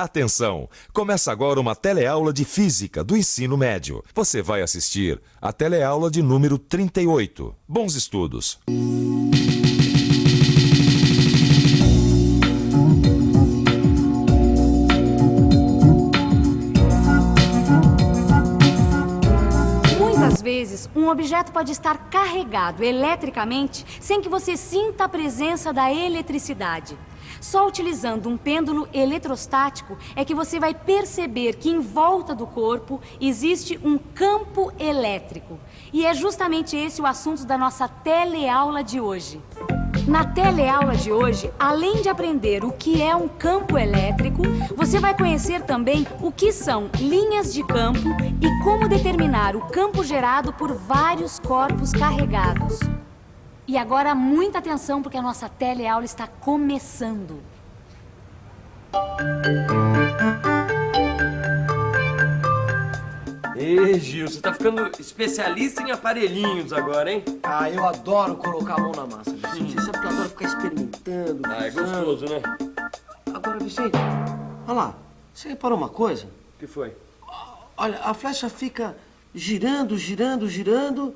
Atenção! Começa agora uma teleaula de Física do ensino médio. Você vai assistir a teleaula de número 38. Bons estudos! Muitas vezes, um objeto pode estar carregado eletricamente sem que você sinta a presença da eletricidade. Só utilizando um pêndulo eletrostático é que você vai perceber que em volta do corpo existe um campo elétrico. E é justamente esse o assunto da nossa teleaula de hoje. Na teleaula de hoje, além de aprender o que é um campo elétrico, você vai conhecer também o que são linhas de campo e como determinar o campo gerado por vários corpos carregados. E agora, muita atenção, porque a nossa teleaula está começando. Ê, Gil, você tá ficando especialista em aparelhinhos agora, hein? Ah, eu adoro colocar a mão na massa, Vicente. Você sabe que eu adoro ficar experimentando. Ah, é pensando. gostoso, né? Agora, Vicente, olha lá. Você reparou uma coisa? O que foi? Olha, a flecha fica girando, girando, girando,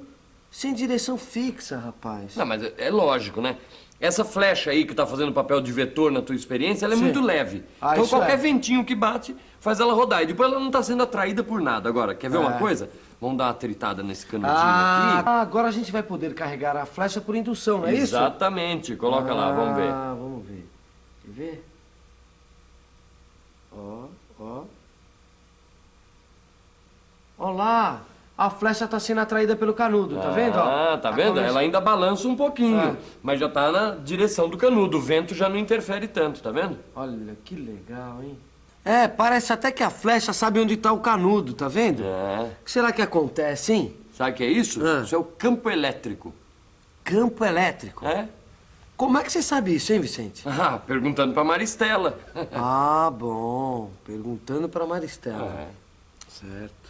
sem direção fixa, rapaz. Não, mas é lógico, né? Essa flecha aí que tá fazendo papel de vetor na tua experiência, ela é Sim. muito leve. Ah, Então isso qualquer é. ventinho que bate faz ela rodar. E depois ela não tá sendo atraída por nada. Agora, quer ver uma É. coisa? Vamos dar uma tritada nesse canudinho Ah, aqui. agora a gente vai poder carregar a flecha por indução, não é isso? Exatamente. Coloca lá, vamos ver. Ah, vamos ver. Quer ver? Ó, ó. Ó lá, a flecha tá sendo atraída pelo canudo, tá vendo? ó? Ah, tá vendo? começando. Ela ainda balança um pouquinho, Ah. mas já tá na direção do canudo. O vento já não interfere tanto, tá vendo? Olha, que legal, hein? É, parece até que a flecha sabe onde tá o canudo, tá vendo? É. O que será que acontece, hein? Sabe o que é isso? Ah. Isso é o campo elétrico. Campo elétrico. É? Como é que você sabe isso, hein, Vicente? Ah, perguntando pra Maristela. Ah, bom. Perguntando pra Maristela. É. Certo.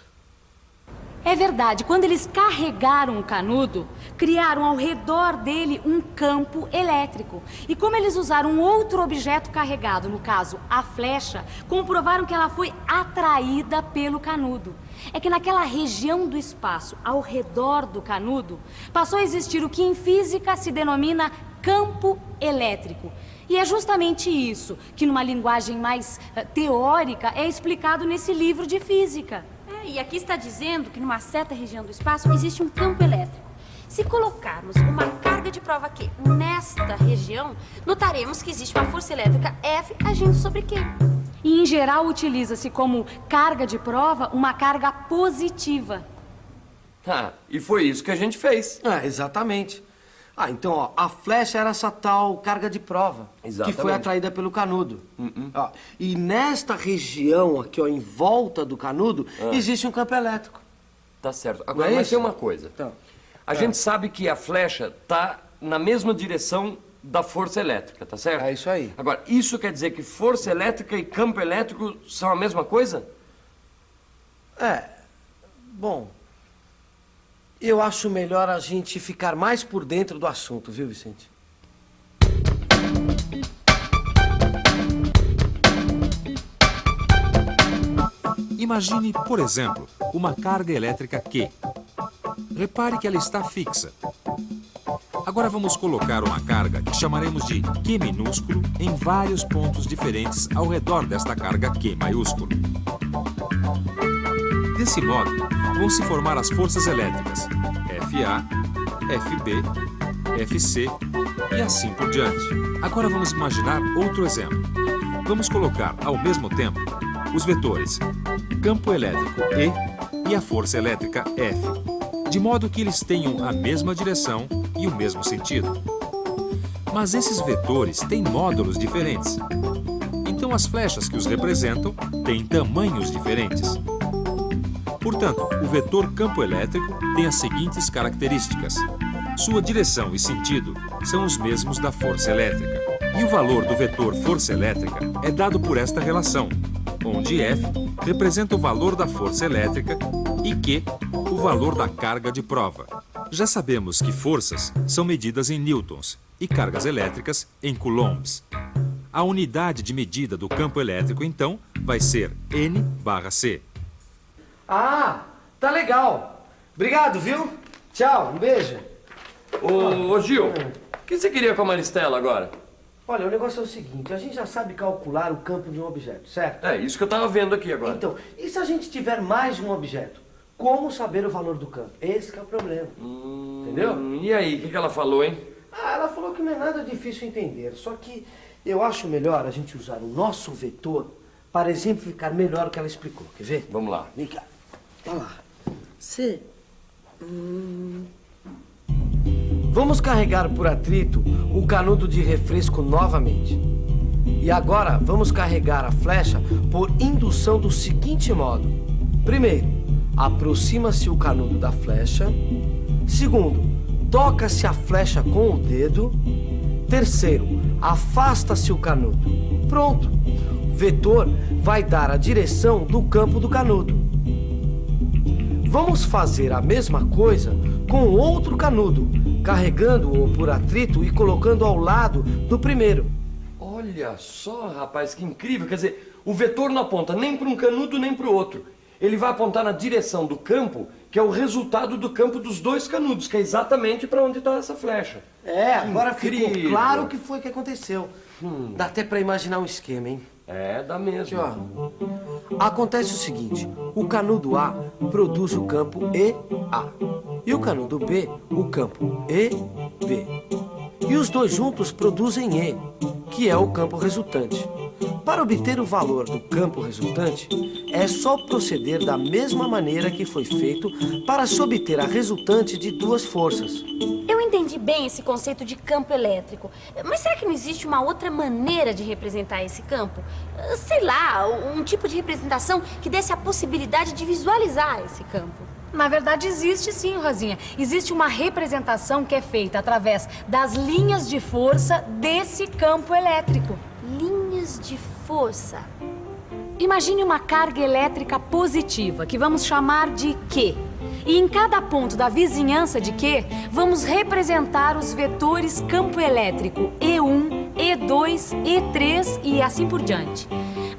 É verdade, quando eles carregaram o canudo, criaram ao redor dele um campo elétrico. E como eles usaram outro objeto carregado, no caso, a flecha, comprovaram que ela foi atraída pelo canudo. É que naquela região do espaço, ao redor do canudo, passou a existir o que em física se denomina campo elétrico. E é justamente isso que, numa linguagem mais teórica, é explicado nesse livro de física. E aqui está dizendo que numa certa região do espaço existe um campo elétrico. Se colocarmos uma carga de prova Q nesta região, notaremos que existe uma força elétrica F agindo sobre Q. E, em geral, utiliza-se como carga de prova uma carga positiva. Ah, e foi isso que a gente fez. É, exatamente. Ah, então, ó, a flecha era essa tal carga de prova. Exatamente. Que foi atraída pelo canudo. Ó, e nesta região aqui, ó, em volta do canudo, existe um campo elétrico. Tá certo. Não Agora, é mas isso? tem uma coisa. Então, A gente sabe que a flecha tá na mesma direção da força elétrica, tá certo? É isso aí. Agora, isso quer dizer que força elétrica e campo elétrico são a mesma coisa? Bom, eu acho melhor a gente ficar mais por dentro do assunto, viu, Vicente? Imagine, por exemplo, uma carga elétrica Q. Repare que ela está fixa. Agora vamos colocar uma carga que chamaremos de Q minúsculo em vários pontos diferentes ao redor desta carga Q maiúsculo. Desse modo, vão se formar as forças elétricas FA, FB, FC e assim por diante. Agora vamos imaginar outro exemplo. Vamos colocar, ao mesmo tempo, os vetores campo elétrico E e a força elétrica F, de modo que eles tenham a mesma direção e o mesmo sentido. Mas esses vetores têm módulos diferentes. Então as flechas que os representam têm tamanhos diferentes. Portanto, o vetor campo elétrico tem as seguintes características. Sua direção e sentido são os mesmos da força elétrica. E o valor do vetor força elétrica é dado por esta relação, onde F representa o valor da força elétrica e Q o valor da carga de prova. Já sabemos que forças são medidas em newtons e cargas elétricas em coulombs. A unidade de medida do campo elétrico, então, vai ser N/C. Ah, tá legal. Obrigado, viu? Tchau, um beijo. Ô Gil, o que você queria com a Maristela agora? Olha, o negócio é o seguinte, a gente já sabe calcular o campo de um objeto, certo? É, isso que eu tava vendo aqui agora. Então, e se a gente tiver mais de um objeto? Como saber o valor do campo? Esse que é o problema. Entendeu? E aí, o que ela falou, hein? Ah, ela falou que não é nada difícil entender, só que eu acho melhor a gente usar o nosso vetor para exemplificar melhor o que ela explicou. Quer ver? Vamos lá. Vem cá. Olha lá. C. Vamos carregar por atrito o canudo de refresco novamente. E agora vamos carregar a flecha por indução do seguinte modo. Primeiro, aproxima-se o canudo da flecha. Segundo, toca-se a flecha com o dedo. Terceiro, afasta-se o canudo. Pronto. O vetor vai dar a direção do campo do canudo. Vamos fazer a mesma coisa com outro canudo, carregando-o por atrito e colocando ao lado do primeiro. Olha só, rapaz, que incrível. Quer dizer, o vetor não aponta nem para um canudo nem para o outro. Ele vai apontar na direção do campo, que é o resultado do campo dos dois canudos, que é exatamente para onde está essa flecha. É, agora ficou incrível. claro o que foi que aconteceu. Dá até para imaginar um esquema, hein? É, dá mesmo. Aqui, ó. Acontece o seguinte, o canudo A produz o campo EA e o canudo B o campo EB. E os dois juntos produzem E, que é o campo resultante. Para obter o valor do campo resultante, é só proceder da mesma maneira que foi feito para se obter a resultante de duas forças. Eu entendi bem esse conceito de campo elétrico, mas será que não existe uma outra maneira de representar esse campo? Sei lá, um tipo de representação que desse a possibilidade de visualizar esse campo. Na verdade, existe sim, Rosinha. Existe uma representação que é feita através das linhas de força desse campo elétrico. Linhas de força. Imagine uma carga elétrica positiva, que vamos chamar de Q. E em cada ponto da vizinhança de Q, vamos representar os vetores campo elétrico E1, E2, E3 e assim por diante.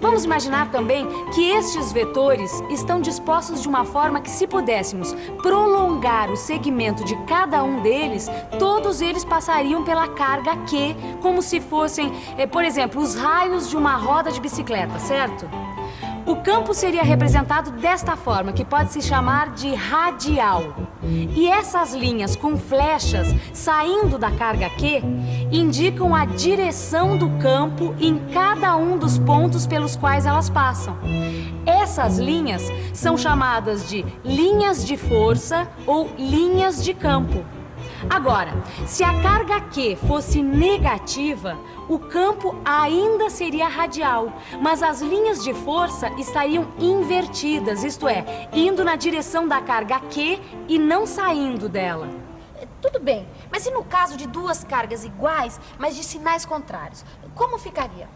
Vamos imaginar também que estes vetores estão dispostos de uma forma que, se pudéssemos prolongar o segmento de cada um deles, todos eles passariam pela carga Q, como se fossem, por exemplo, os raios de uma roda de bicicleta, certo? O campo seria representado desta forma, que pode se chamar de radial. E essas linhas com flechas saindo da carga Q indicam a direção do campo em cada um dos pontos pelos quais elas passam. Essas linhas são chamadas de linhas de força ou linhas de campo. Agora, se a carga Q fosse negativa, o campo ainda seria radial, mas as linhas de força estariam invertidas, isto é, indo na direção da carga Q e não saindo dela. Tudo bem, mas e no caso de duas cargas iguais, mas de sinais contrários? Como ficaria?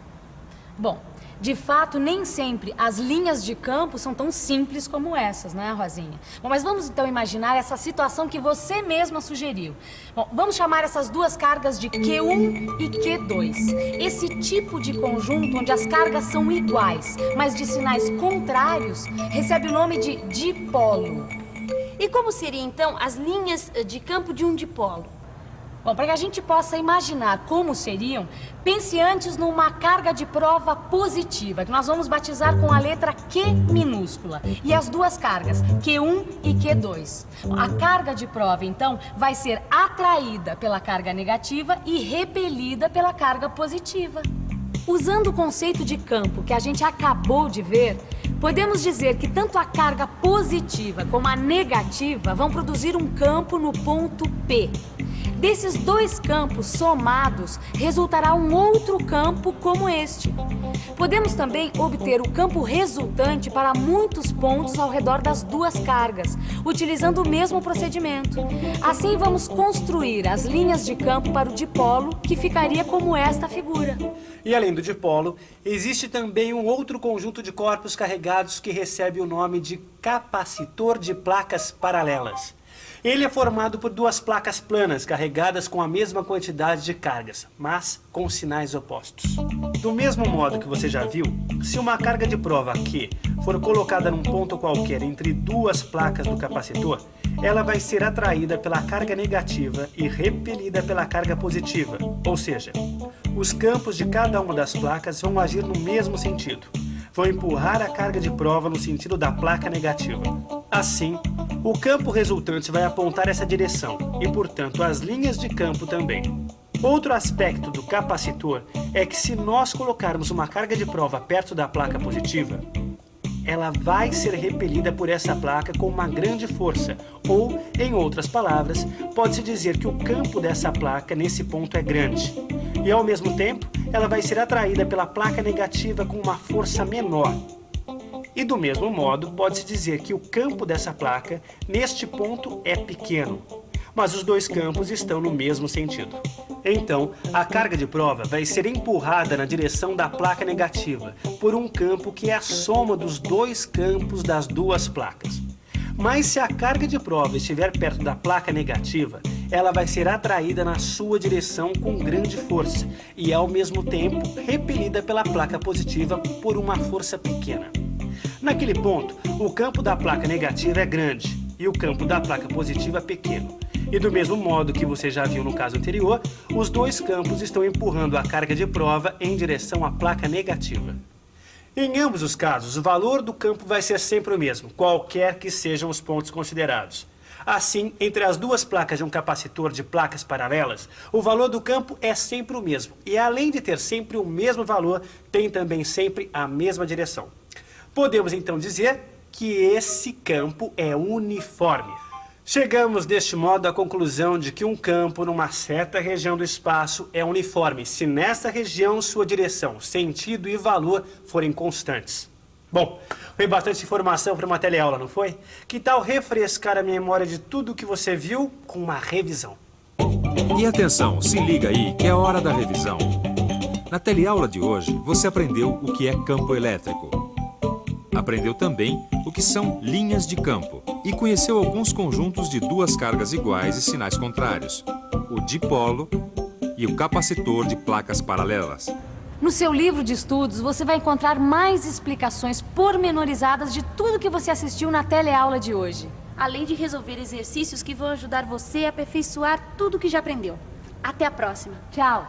Bom, de fato, nem sempre as linhas de campo são tão simples como essas, né, Rosinha? Bom, mas vamos então imaginar essa situação que você mesma sugeriu. Bom, vamos chamar essas duas cargas de Q1 e Q2. Esse tipo de conjunto onde as cargas são iguais, mas de sinais contrários, recebe o nome de dipolo. E como seriam, então, as linhas de campo de um dipolo? Bom, para que a gente possa imaginar como seriam, pense antes numa carga de prova positiva, que nós vamos batizar com a letra Q minúscula. E as duas cargas, Q1 e Q2. A carga de prova, então, vai ser atraída pela carga negativa e repelida pela carga positiva. Usando o conceito de campo que a gente acabou de ver, podemos dizer que tanto a carga positiva como a negativa vão produzir um campo no ponto P. Desses dois campos somados, resultará um outro campo como este. Podemos também obter o campo resultante para muitos pontos ao redor das duas cargas, utilizando o mesmo procedimento. Assim, vamos construir as linhas de campo para o dipolo, que ficaria como esta figura. E além do dipolo, existe também um outro conjunto de corpos carregados que recebe o nome de capacitor de placas paralelas. Ele é formado por duas placas planas carregadas com a mesma quantidade de cargas, mas com sinais opostos. Do mesmo modo que você já viu, se uma carga de prova Q for colocada num ponto qualquer entre duas placas do capacitor, ela vai ser atraída pela carga negativa e repelida pela carga positiva, ou seja, os campos de cada uma das placas vão agir no mesmo sentido. Vão empurrar a carga de prova no sentido da placa negativa. Assim, o campo resultante vai apontar essa direção e, portanto, as linhas de campo também. Outro aspecto do capacitor é que se nós colocarmos uma carga de prova perto da placa positiva, ela vai ser repelida por essa placa com uma grande força, ou, em outras palavras, pode-se dizer que o campo dessa placa nesse ponto é grande. E, ao mesmo tempo, ela vai ser atraída pela placa negativa com uma força menor. E, do mesmo modo, pode-se dizer que o campo dessa placa, neste ponto, é pequeno. Mas os dois campos estão no mesmo sentido. Então, a carga de prova vai ser empurrada na direção da placa negativa por um campo que é a soma dos dois campos das duas placas. Mas se a carga de prova estiver perto da placa negativa, ela vai ser atraída na sua direção com grande força e, ao mesmo tempo, repelida pela placa positiva por uma força pequena. Naquele ponto, o campo da placa negativa é grande e o campo da placa positiva é pequeno. E do mesmo modo que você já viu no caso anterior, os dois campos estão empurrando a carga de prova em direção à placa negativa. Em ambos os casos, o valor do campo vai ser sempre o mesmo, qualquer que sejam os pontos considerados. Assim, entre as duas placas de um capacitor de placas paralelas, o valor do campo é sempre o mesmo. E além de ter sempre o mesmo valor, tem também sempre a mesma direção. Podemos então dizer que esse campo é uniforme. Chegamos deste modo à conclusão de que um campo numa certa região do espaço é uniforme se nessa região sua direção, sentido e valor forem constantes. Bom, foi bastante informação para uma teleaula, não foi? Que tal refrescar a memória de tudo o que você viu com uma revisão? E atenção, se liga aí que é hora da revisão. Na teleaula de hoje, você aprendeu o que é campo elétrico. Aprendeu também o que são linhas de campo e conheceu alguns conjuntos de duas cargas iguais e sinais contrários, o dipolo e o capacitor de placas paralelas. No seu livro de estudos, você vai encontrar mais explicações pormenorizadas de tudo que você assistiu na teleaula de hoje. Além de resolver exercícios que vão ajudar você a aperfeiçoar tudo que já aprendeu. Até a próxima. Tchau!